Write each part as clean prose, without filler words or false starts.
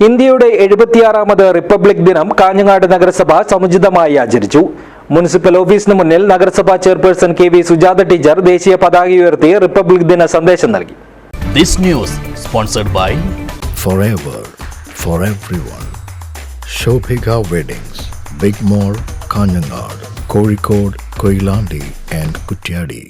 ഇന്ത്യയുടെ 76ാമത് റിപ്പബ്ലിക് ദിനം കാഞ്ഞങ്ങാട് നഗരസഭ സമുചിതമായി ആചരിച്ചു. മുനിസിപ്പൽ ഓഫീസിന് മുന്നിൽ നഗരസഭാ ചെയർപേഴ്സൺ കെ.വി. സുജാത ടീച്ചർ ദേശീയ പതാക ഉയർത്തി റിപ്പബ്ലിക് ദിന സന്ദേശം നൽകി. This news sponsored by Forever for everyone. Shobhika Weddings, Big Mall, Kanjangad, Kozhikode, Koilandi and Kutyadi.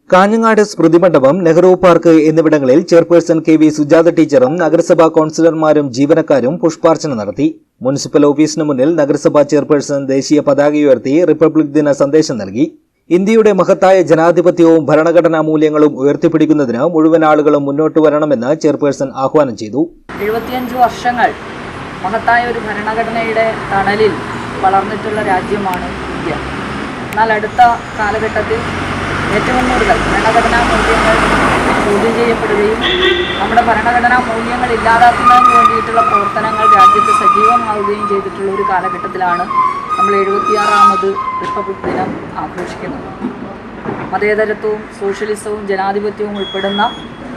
Kanhangad സ്മൃതി മണ്ഡപം, നെഹ്റു പാർക്ക് എന്നിവിടങ്ങളിൽ ചെയർപേഴ്സൺ കെ.വി. സുജാത ടീച്ചറും നഗരസഭാ കൌൺസിലർമാരും ജീവനക്കാരും പുഷ്പാർച്ചന നടത്തി. മുനിസിപ്പൽ ഓഫീസിന് മുന്നിൽ നഗരസഭാ ചെയർപേഴ്സൺ ദേശീയ പതാക ഉയർത്തി റിപ്പബ്ലിക് ദിന സന്ദേശം നൽകി. ഇന്ത്യയുടെ മഹത്തായ ജനാധിപത്യവും ഭരണഘടനാ മൂല്യങ്ങളും ഉയർത്തിപ്പിടിക്കുന്നതിന് മുഴുവൻ ആളുകളും മുന്നോട്ട് വരണമെന്ന് ചെയർപേഴ്സൺ ആഹ്വാനം ചെയ്തു. 75 വർഷങ്ങൾ മഹത്തായ ഒരു ഭരണഘടനയുടെ തണലിൽ വളർന്നിട്ടുള്ള രാജ്യമാണ് ഇന്ത്യ. എന്നാൽ അടുത്ത കാലഘട്ടത്തിൽ ഏറ്റവും കൂടുതൽ ഭരണഘടനാ മൂല്യങ്ങൾ ചോദ്യം ചെയ്യപ്പെടുകയും നമ്മുടെ ഭരണഘടനാ മൂല്യങ്ങൾ ഇല്ലാതാക്കുന്നതിന് വേണ്ടിയിട്ടുള്ള പ്രവർത്തനങ്ങൾ രാജ്യത്ത് സജീവമാവുകയും ചെയ്തിട്ടുള്ള ഒരു കാലഘട്ടത്തിലാണ് നമ്മൾ 76ാമത് റിപ്പബ്ലിക് ദിനം ആഘോഷിക്കുന്നത്. മതേതരത്വവും സോഷ്യലിസവും ജനാധിപത്യവും ഉൾപ്പെടുന്ന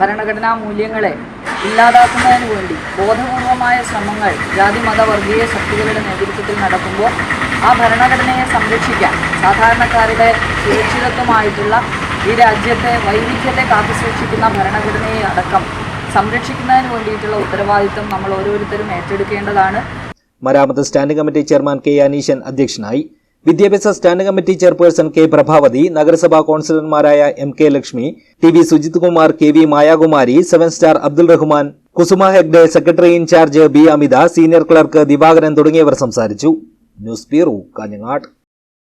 ഭരണഘടനാ മൂല്യങ്ങളെ ഇല്ലാതാക്കുന്നതിന് വേണ്ടി ബോധപൂർവമായ ശ്രമങ്ങൾ ജാതി മത വർഗീയ ശക്തികളുടെ നേതൃത്വത്തിൽ നടക്കുമ്പോൾ ആ ഭരണഘടനയെ സംരക്ഷിക്കാൻ സാധാരണക്കാരുടെ സുരക്ഷിതത്വമായിട്ടുള്ള ഈ രാജ്യത്തെ വൈവിധ്യത്തെ കാത്തുസൂക്ഷിക്കുന്ന ഭരണഘടനയെ അടക്കം സംരക്ഷിക്കുന്നതിന് വേണ്ടിയിട്ടുള്ള ഉത്തരവാദിത്വം നമ്മൾ ഓരോരുത്തരും ഏറ്റെടുക്കേണ്ടതാണ്. മരാമത്ത് standing committee chairman K. Aneeshan അധ്യക്ഷനായി. വിദ്യാഭ്യാസ standing committee chairperson K. Prabhavathi, നഗരസഭാ കൌൺസിലർമാരായ M. K. Lakshmi, T. V. Sujith Kumar, K. V. Mayakumari, 7 star Abdul Rahman, Kusuma Hegde, secretary in charge B. Amitha, senior clerk Divakaran തുടങ്ങിയവർ സംസാരിച്ചു. News bureau, Kanhangad.